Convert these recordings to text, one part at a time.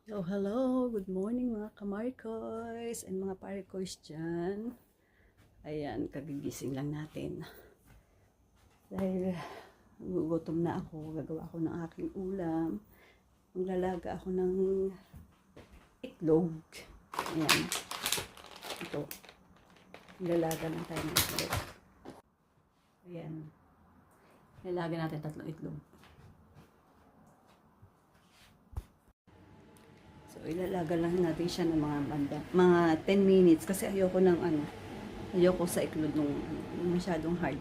So, hello! Good morning mga kamarikoys and mga parikoys dyan. Ayan, kagigising lang natin. Dahil gugutom na ako, gagawa ako ng aking ulam. Maglalaga ako ng itlog. Ayan. Ito. Maglalaga lang tayo ng itlog. Ayan. Lalaga natin 3 itlog. So, ilalaga lang natin siya ng mga 10 minutes kasi ayoko ayoko sa iklog nung masyadong hard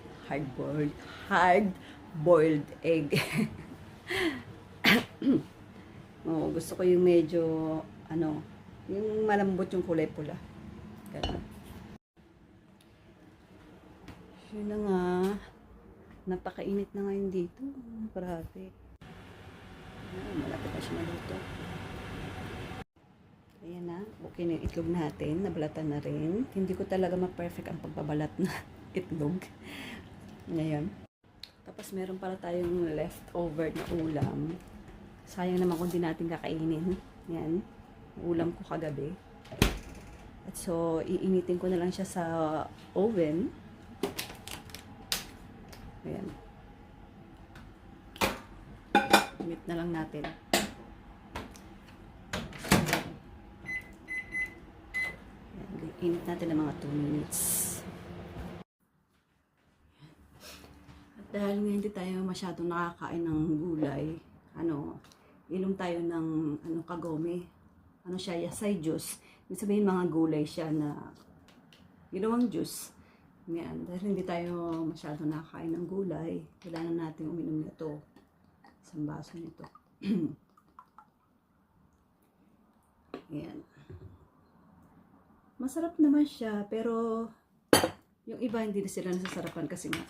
boiled egg. Oh, gusto ko yung medyo yung malambot yung kulay pula. Ganun. Yun na nga. Napakainit na ngayon dito. Grabe. Malapit na siya maluto. Ayan na, okay na yung itlog natin, nabalatan na rin. Hindi ko talaga ma-perfect ang pagbabalat na itlog. Ngayon. Tapos meron pala tayong leftover na ulam. Sayang naman kung di natin kakainin. Yan, ulam ko kagabi. At so, iinitin ko na lang siya sa oven. Ayan. Init na lang natin. Init natin ng mga 2 minutes. At dahil hindi tayo masyadong nakakain ng gulay, ilum tayo ng kagome. Siya, yasay juice. Ibig sabihin mga gulay siya na ginawang juice. Yan, dahil hindi tayo masyadong nakakain ng gulay, kailangan natin uminom nito. Isang baso nito. Yan. Masarap naman siya, pero yung iba hindi na sila nasasarapan kasi nga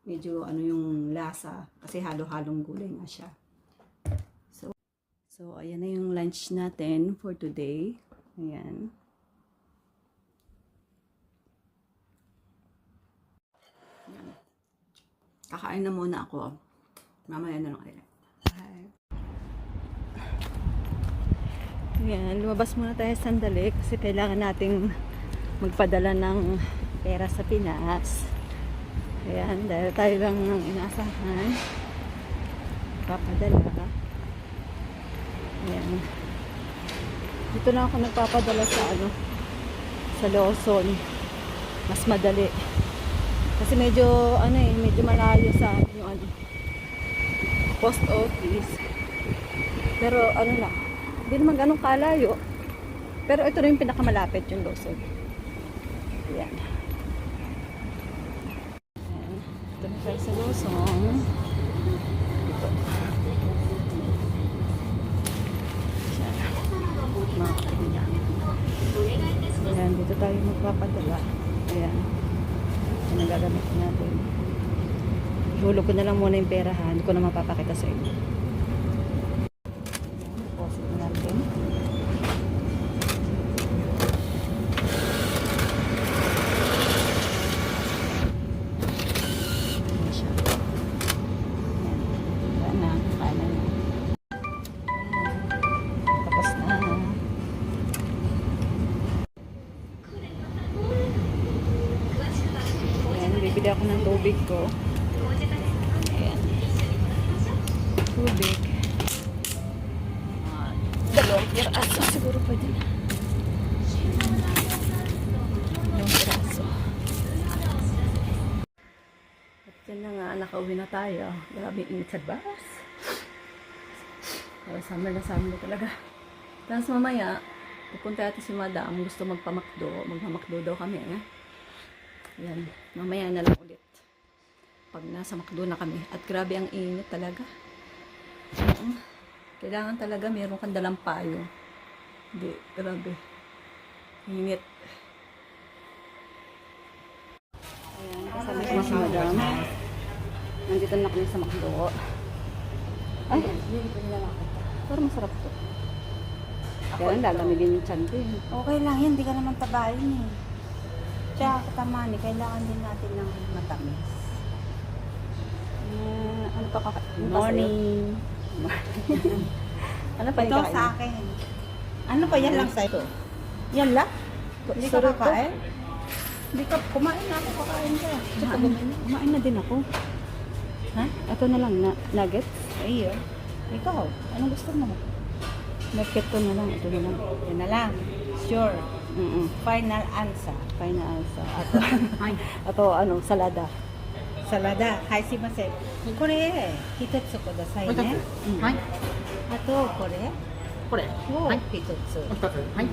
medyo yung lasa kasi halo-halong gulay nga siya. So ayan na yung lunch natin for today. Ayan. Kakain na muna ako. Mamaya na lang kayo. Bye. Ayan, lumabas muna tayo sandali kasi kailangan nating magpadala ng pera sa Pinas. Ayan, dahil tayo lang ng inaasahan. Papadala. Ayan. Dito na ako nagpapadala sa Lawson. Mas madali. Kasi medyo malayo sa yung post office. Pero hindi naman ganun kalayo. Pero ito rin yung pinakamalapit yung Lawson. Ayan. Ayan. Ito na tayo sa Lawson. Ito. Ayan. Dito tayo magpapadala. Ayan. Ito na gagamit natin. Hulog ko na lang muna yung pera ha. Hindi ko na mapapakita sa inyo. Bibili ako ng tubig ko. Ayan. Tubig. Dalawang piraso. Siguro pwede na. Dalawang piraso. At yan na nga, nakauwi na tayo. Grabe init sa bus. Summer na talaga. Tapos mamaya, pupunta natin si Madam. Gusto magpamakdo. Magmamakdo daw kami. Yan, mamaya na lang ulit. Pag nasa McDo na kami. At grabe ang init talaga. Kailangan talaga meron kang dalang payo. Hindi, grabe. Init. Ayan, kasama ko si Madam. Nandito na kami sa McDo. Ay, pero masarap to. Kaya lalamigin yung tiyan ko. Okay lang yan, hindi ka naman tabayin eh. Tsaka katamani, kailangan din natin ng matamis. Ano pa Morning. Ano pa yung Ito kakainin? sa akin. Ano pa yan lang sa'yo? Yan lang? Hindi ka Sarap to. kakain? Hindi ka, kumain na ako, kakain ka. Tsaka Kumain na din ako. Ha? Ito na lang, nuggets. Ay, ikaw, anong gusto mo? Nugget to na lang, ito na lang. Yan na lang. Sure. Final answer. Final answer. Ato, ano, salada. Salada. Hai, simasen. Kore, hitotsu kudasai ne. はい。あと、これこれ。をはい。一つ。お二つ。はい。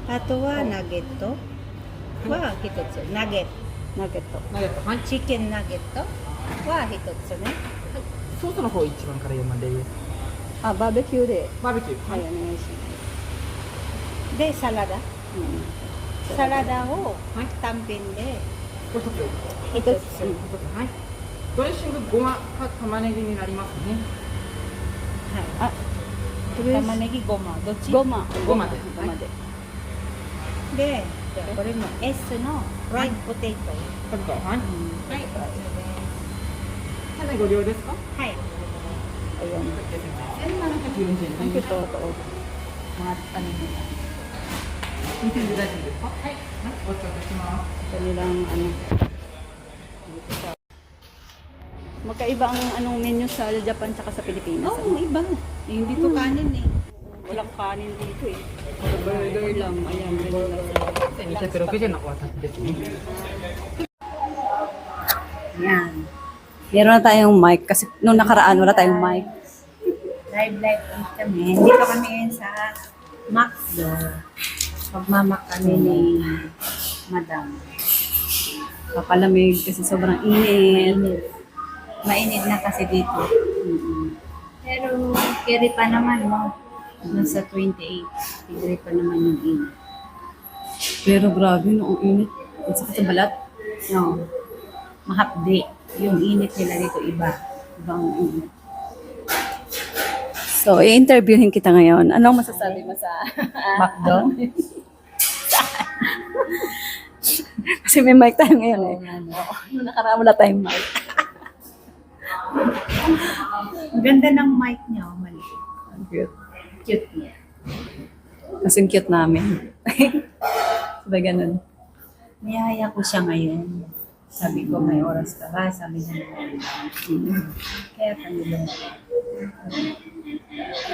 あとはナゲットは一つ。ナゲット。 Nugget to. ナゲット。はい。チキンナゲットは一つね。ソースの方一番から読まれる。 Ah, barbecue de. バーベキュー。 Ay, ano yun siya. で、サラダ。 Mm. サラダを単品でこれ一つ。一つ。一つ。はい。ドレッシングごまか玉ねぎになりますね。は Ah, い。玉ねぎごま。どっち Goma. Goma de. Goma de. で、じゃあこれの S のフライポテト。これと。はい。はい。はい。ご利用ですか？はい。 Ayun. 1740 Ang 円。 cute to. Mga ano nila. 見ていただいていいですか？はい。はい。ご紹介します。 Ito nilang ano. Magkaiba ang anong menu sa Japan tsaka sa Pilipinas. Oo, iba. Hindi to kanin eh. Walang kanin dito eh. Burger lang. Ayan, ganyan lang. 260円のお渡しですね。 Yan. Meron na tayong mic kasi nung nakaraan wala tayong mic. Live kami. Dito kami ngayon sa McDo. Pagmamak kami ni Madam. Papalamig kasi sobrang init. Mainit na kasi dito. Pero carry pa naman, no? Nasa 28. Carry pa naman yung init. Pero grabe no, ang init. Ang sakit sa balat. No. Mahapdi. Yung init nila dito iba. Ibang init. So, i-interviewin kita ngayon. Anong masasabi mo sa... McDo? Kasi may mic tayo ngayon eh. Oo nga, no. Nung nakaraan wala tayong mic. Ang ganda ng mic niya. Maliit. Ang cute. Cute niya. Kasing cute namin. Sabay ganun. Niyaya ko siya ngayon. Sabi ko, may oras ka ba? Sabi niya, kaya kami lumabas.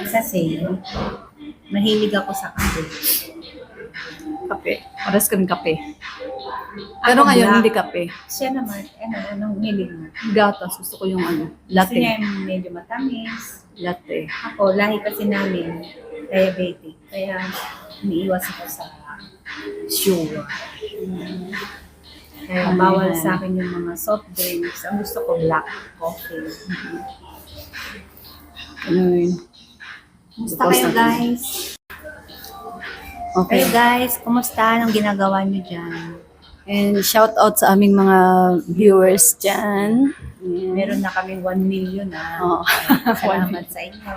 Kasi, mahilig ako sa kape. Kape. Oras kaming kape. Pero Ako ngayon black. hindi kape. Siya naman, anong hilig mo? Gatas. Gusto ko yung ano, Gusto niya latte. yung medyo matamis. Latte. Ako, lahi kasi namin, diabetic. Kaya, umiiwas ako sa sugar. Kaya bawal sa akin yung mga soft drinks. Ang gusto ko black coffee. Ano yun? Kumusta kayo guys? Okay. Kayo guys, kumusta? Anong ginagawa niyo dyan? And shout out sa aming mga viewers dyan. Ayan. Meron na kaming 1 million Oo. Salamat sa inyo.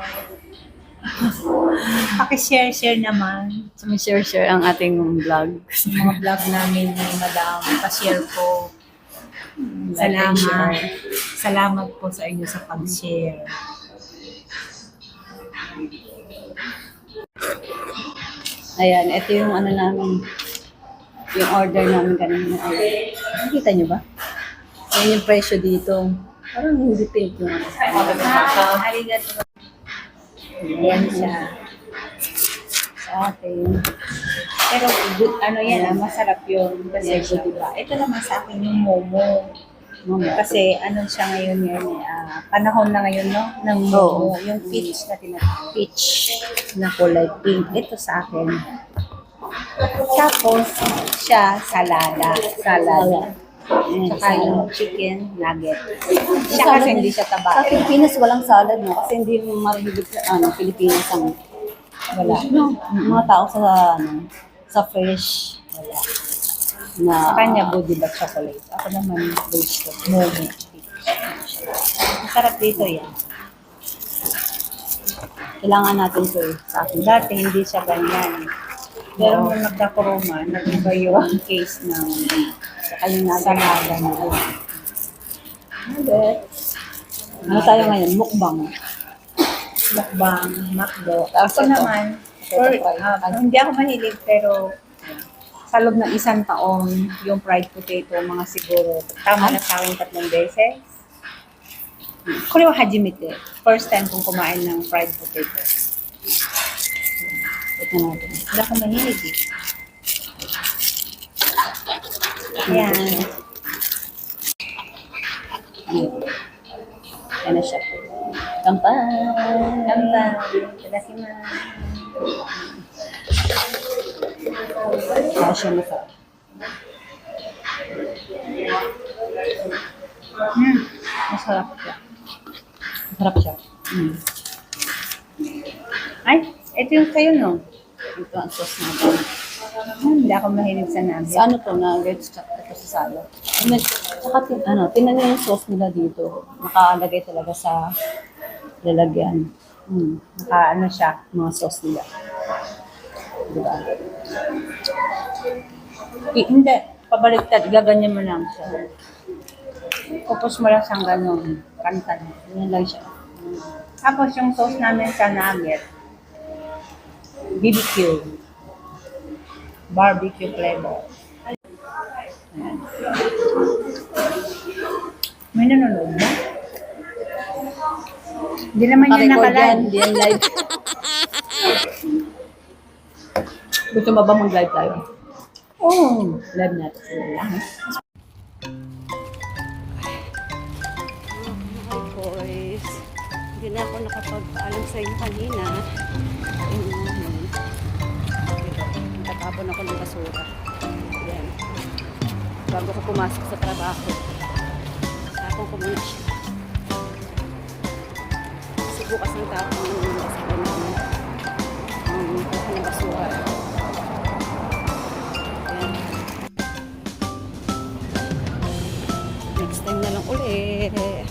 Paki-share naman. So, may share ang ating vlog. Sa mga vlog namin ni Madam. Pa-share po. Like and Salamat. share. Salamat po sa inyo sa pag-share. Ayan, ito yung ano namin, yung order namin kanina. Ay, nakita nyo ba? Ayan yung presyo dito. Parang hindi pink yung ano. Arigato. Ayan siya. Sa atin. Pero good, ano yan, masarap yun. Kasi Yes, diba? Ito naman sa akin yung momo. Kasi ano siya ngayon panahon na ngayon, no? Ng momo. Oo. Yung peach na peach na kulay pink. Ito sa akin. Tapos, siya, salada. Tsaka yung chicken nugget. Siya kasi hindi siya Sa taba. Pilipinas walang salad, no? Kasi hindi mo marinig sa Pilipinas ang wala. No, mga tao sa sa fresh wala. Na Sa kanya, body ba chocolate? Ako naman, vegetable. Momo. Masarap dito yan. kailangan natin to eh, sa akin. Dati hindi siya ganyan. Pero nung nagka-corona, nag-iba yung case ng Saka yung salada nila. Ano tayo ngayon? Mukbang. mukbang, McDo. Tapos Ako ito. naman, hindi ako mahilig pero sa loob ng isang taon, yung fried potato, mga siguro, tama na sa akin 3 beses. Ko rin hajimite. First time kong kumain ng fried potato. Ito natin. Wala akong mahilig eh. Ayan. Ayan na siya. Kampan! Ganda. Tadakimasu. Kasya na sa. Masarap siya. Masarap siya. Ay, ito yung kayo, no? Ito ang sauce natin. Hindi ako mahilig sa nugget. Sa ano to, nuggets, tsaka ito sa salad. Tsaka, tinan nyo yung sauce nila dito. Nakalagay talaga sa lalagyan. Ano siya. Mga sauce nila. Diba? Hindi. Pabaliktad. Gaganyan mo lang siya. Tapos mo lang siyang ganun. Kantan. Yan lang siya. Tapos yung sauce namin sa nugget. BBQ. Barbecue flavor. Ayan. May nanonood ba? Hindi naman yan Naka-record yan, nakalive. hindi yan live. Gusto mo ba mag-live tayo? Oo. Live natin. Hi boys. Hindi na ako nakapagpaalam sa inyo kanina. Tatapon ako ng basura. Yan. Bago ko pumasok sa trabaho. Tapon ko muna siya. Kasi bukas ng tapon ng basura namin. Tapon ng basura. Yan. Next time na lang ulit.